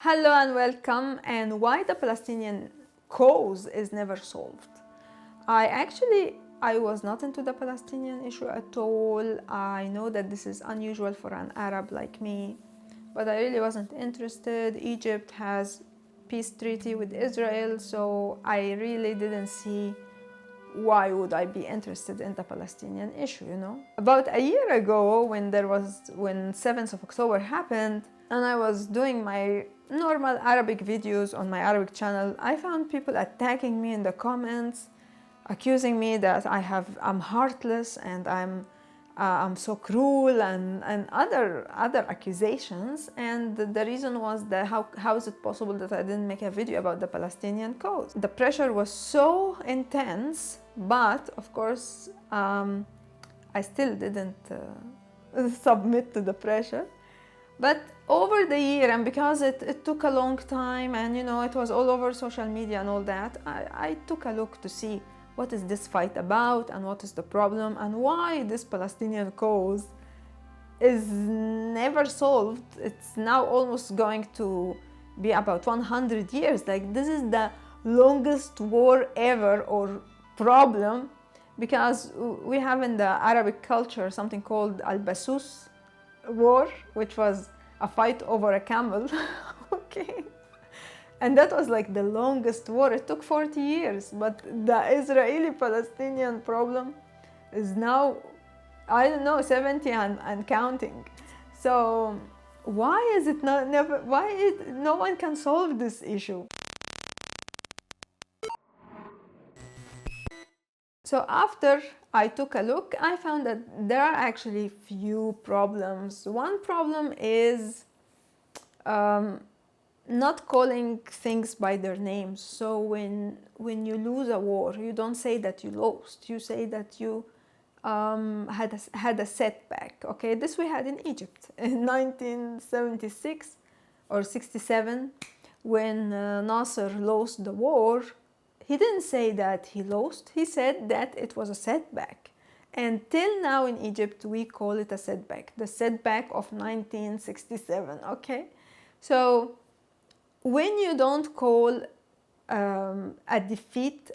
Hello and welcome. And why the Palestinian cause is never solved. I was not into the Palestinian issue at all. I know that this is unusual for an Arab like me, but I really wasn't interested. Egypt has peace treaty with Israel, so I really didn't see why would I be interested in the Palestinian issue. About a year ago, when 7th of October happened, and I was doing my normal Arabic videos on my Arabic channel, I found people attacking me in the comments, accusing me that I'm heartless and I'm so cruel and other accusations. And the reason was that how is it possible that I didn't make a video about the Palestinian cause? The pressure was so intense, but of course I still didn't submit to the pressure. But over the year, and because it took a long time, and it was all over social media and all that, I took a look to see what is this fight about and what is the problem and why this Palestinian cause is never solved. It's now almost going to be about 100 years. Like, this is the longest war ever, or problem, because we have in the Arabic culture something called al-Basus war, which was a fight over a camel. Okay, and that was like the longest war. It took 40 years, but the Israeli-Palestinian problem is now, I don't know, 70 and counting. So why is it no one can solve this issue? So after I took a look, I found that there are actually few problems. One problem is not calling things by their names. So when you lose a war, you don't say that you lost. You say that you had a setback. Okay, this we had in Egypt in 1976 or 67, when Nasser lost the war. He didn't say that he lost, he said that it was a setback. And till now in Egypt, we call it a setback, the setback of 1967, okay? So when you don't call a defeat,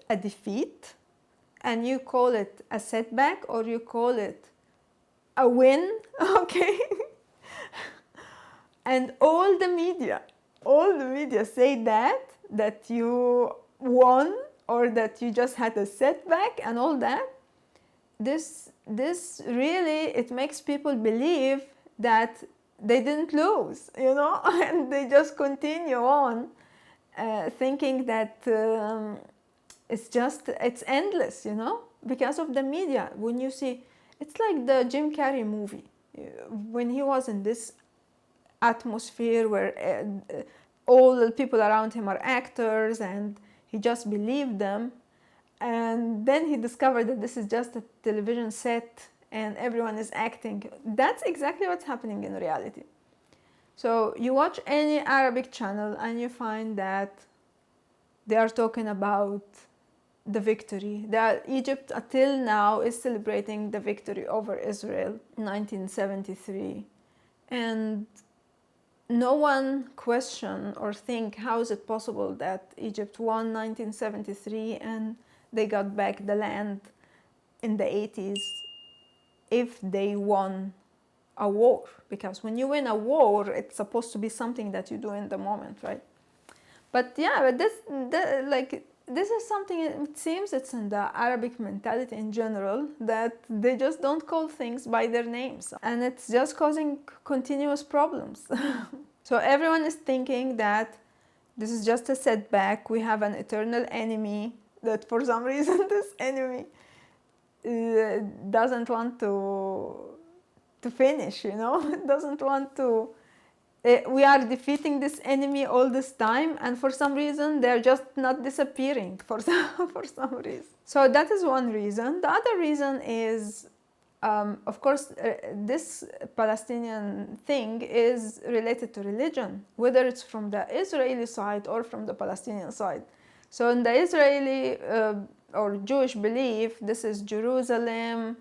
and you call it a setback, or you call it a win, okay? And all the media say that you won, or that you just had a setback and all that. This really, it makes people believe that they didn't lose, and they just continue on thinking that it's endless, because of the media. When you see, it's like the Jim Carrey movie, when he was in this atmosphere where all the people around him are actors, and he just believed them, and then he discovered that this is just a television set and everyone is acting. That's exactly what's happening in reality. So you watch any Arabic channel and you find that they are talking about the victory, that Egypt until now is celebrating the victory over Israel in 1973, and no one question or think, how is it possible that Egypt won 1973 and they got back the land in the 80s if they won a war? Because when you win a war, it's supposed to be something that you do in the moment, right? But this is something, it seems it's in the Arabic mentality in general, that they just don't call things by their names, and it's just causing continuous problems. So everyone is thinking that this is just a setback. We have an eternal enemy, that for some reason this enemy doesn't want to finish, doesn't want to. We are defeating this enemy all this time, and for some reason they're just not disappearing for some reason. So that is one reason. The other reason is, of course, this Palestinian thing is related to religion, whether it's from the Israeli side or from the Palestinian side. So in the Israeli or Jewish belief, this is Jerusalem.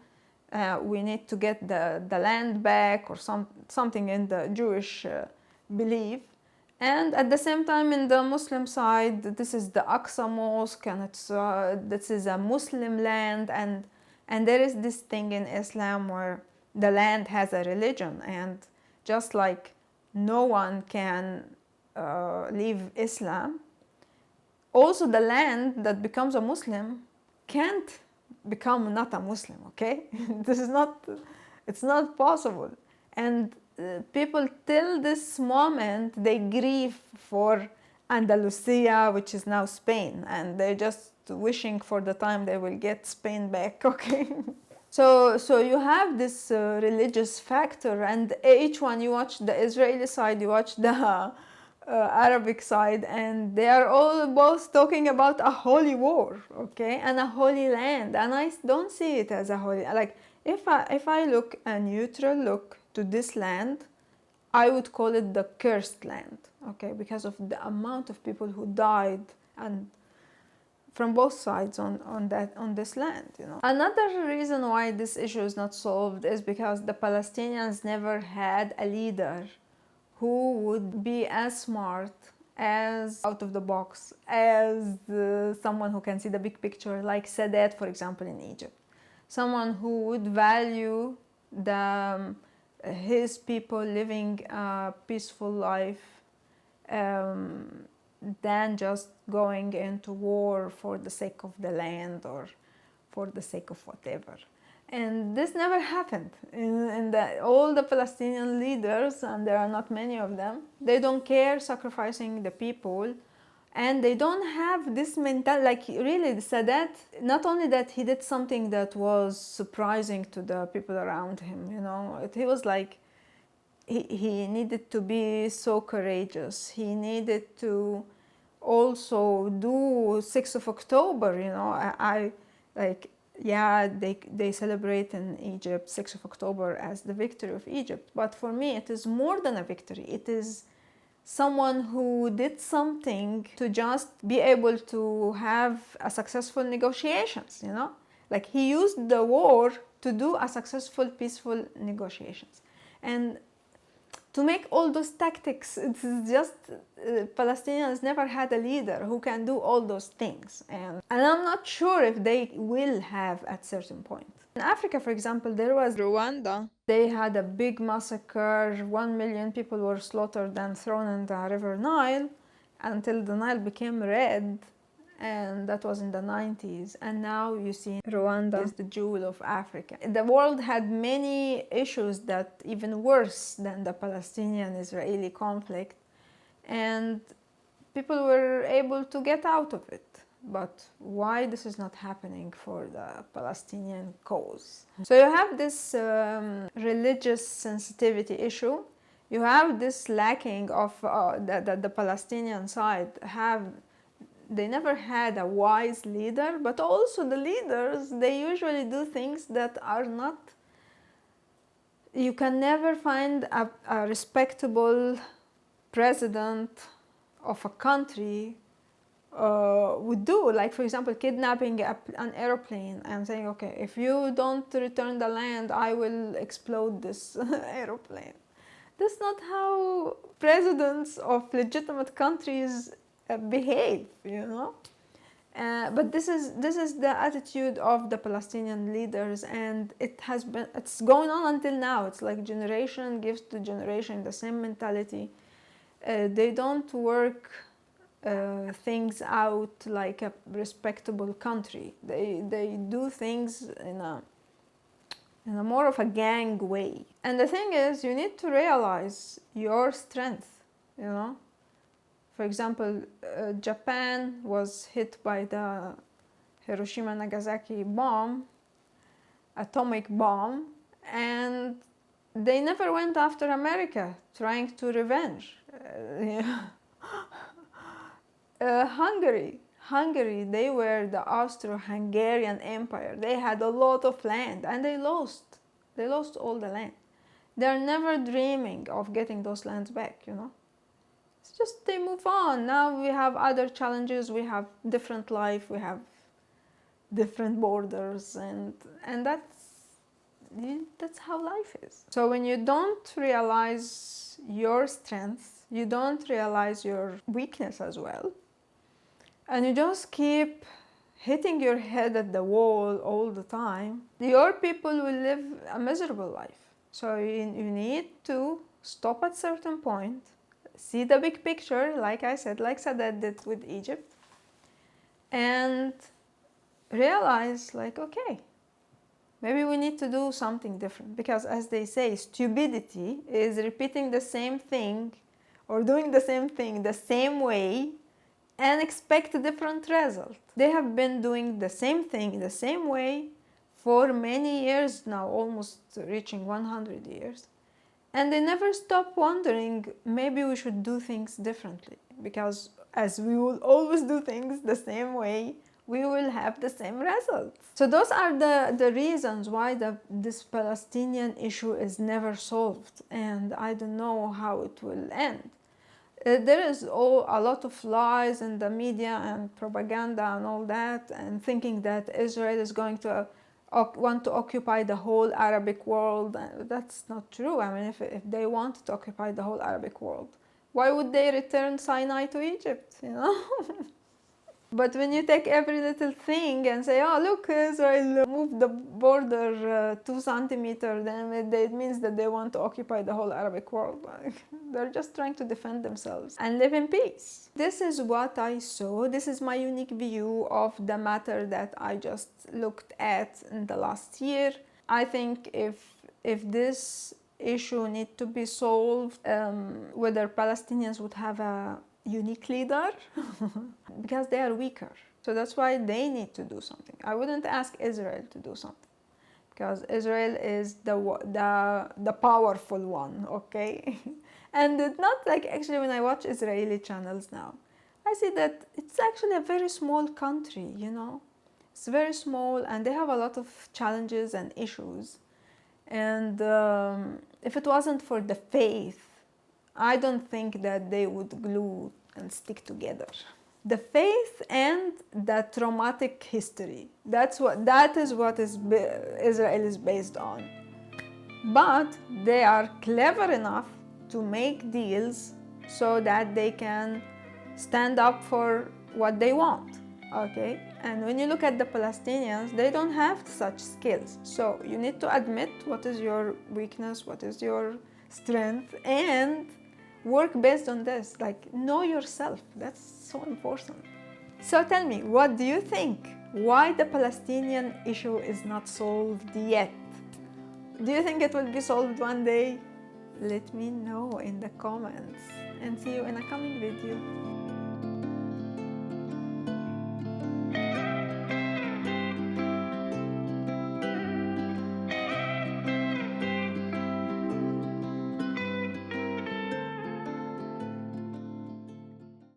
We need to get the land back, or something in the Jewish belief. And at the same time, in the Muslim side, this is the Aqsa Mosque, and this is a Muslim land, and there is this thing in Islam where the land has a religion, and just like no one can leave Islam, also the land that becomes a Muslim can't become not a Muslim, okay? This is not, it's not possible. And people till this moment, they grieve for Andalusia, which is now Spain, and they're just wishing for the time they will get Spain back, okay? So you have this religious factor, and each one, you watch the Israeli side, you watch the Arabic side, and they are all both talking about a holy war, okay, and a holy land, and I don't see it as a holy, like if I look a neutral look to this land, I would call it the cursed land, okay, because of the amount of people who died and from both sides on this land, you know. Another reason why this issue is not solved is because the Palestinians never had a leader who would be as smart, as out of the box, as someone who can see the big picture, like Sadat, for example, in Egypt. Someone who would value his people living a peaceful life than just going into war for the sake of the land or for the sake of whatever. And this never happened. All the Palestinian leaders, and there are not many of them, they don't care sacrificing the people, and they don't have this mentality. Like really, Sadat, not only that he did something that was surprising to the people around him, you know, he was like, he needed to be so courageous. He needed to also do 6th of October, you know, I like, yeah, they celebrate in Egypt 6th of October as the victory of Egypt, but for me it is more than a victory. It is someone who did something to just be able to have a successful negotiations, you know, like he used the war to do a successful peaceful negotiations. And to make all those tactics, it's just Palestinians never had a leader who can do all those things, and I'm not sure if they will have at certain point. In Africa, for example, there was Rwanda. They had a big massacre. 1 million people were slaughtered and thrown in the river Nile until the Nile became red, and that was in the 90s. And now you see Rwanda is the jewel of Africa. The world had many issues that even worse than the Palestinian-Israeli conflict, and people were able to get out of it. But why this is not happening for the Palestinian cause? So you have this religious sensitivity issue. You have this lacking of the Palestinian side have. They never had a wise leader, but also the leaders, they usually do things that are not, you can never find a respectable president of a country would do. Like, for example, kidnapping an airplane and saying, okay, if you don't return the land, I will explode this airplane. That's not how presidents of legitimate countries behave, you know. But this is the attitude of the Palestinian leaders, and it's going on until now. It's like generation gives to generation the same mentality. They don't work things out like a respectable country. They do things in a more of a gang way. And the thing is, you need to realize your strength, you know. For example, Japan was hit by the Hiroshima-Nagasaki bomb, atomic bomb, and they never went after America trying to revenge. Hungary, they were the Austro-Hungarian Empire. They had a lot of land, and they lost all the land. They're never dreaming of getting those lands back, you know. It's just they move on. Now we have other challenges, we have different life, we have different borders, and that's how life is. So when you don't realize your strength, you don't realize your weakness as well, and you just keep hitting your head at the wall all the time, your people will live a miserable life. So you need to stop at certain point, see the big picture, like I said, like Sadat did with Egypt, and realize, like, okay, maybe we need to do something different. Because as they say, stupidity is repeating the same thing or doing the same thing the same way and expect a different result. They have been doing the same thing the same way for many years now, almost reaching 100 years. And they never stop wondering, maybe we should do things differently. Because as we will always do things the same way, we will have the same results. So those are the reasons why this Palestinian issue is never solved. And I don't know how it will end. There is a lot of lies in the media and propaganda and all that, and thinking that Israel is going to want to occupy the whole Arabic world. That's not true. I mean, if they wanted to occupy the whole Arabic world, why would they return Sinai to Egypt, you know? But when you take every little thing and say, oh, look, Israel moved the border 2 centimeters, then it means that they want to occupy the whole Arabic world. They're just trying to defend themselves and live in peace. This is what I saw. This is my unique view of the matter that I just looked at in the last year. I think if this issue need to be solved, whether Palestinians would have a unique leader because they are weaker, so that's why they need to do something. I wouldn't ask Israel to do something because Israel is the powerful one, okay? And it's not like, actually, when I watch Israeli channels now, I see that it's actually a very small country, you know. It's very small and they have a lot of challenges and issues, and if it wasn't for the faith, I don't think that they would glue and stick together. The faith and the traumatic history. That is what Israel is based on. But they are clever enough to make deals so that they can stand up for what they want. Okay? And when you look at the Palestinians, they don't have such skills. So you need to admit what is your weakness, what is your strength, and work based on this. Like, know yourself. That's so important. So tell me, what do you think? Why the Palestinian issue is not solved yet? Do you think it will be solved one day? Let me know in the comments, and see you in a coming video.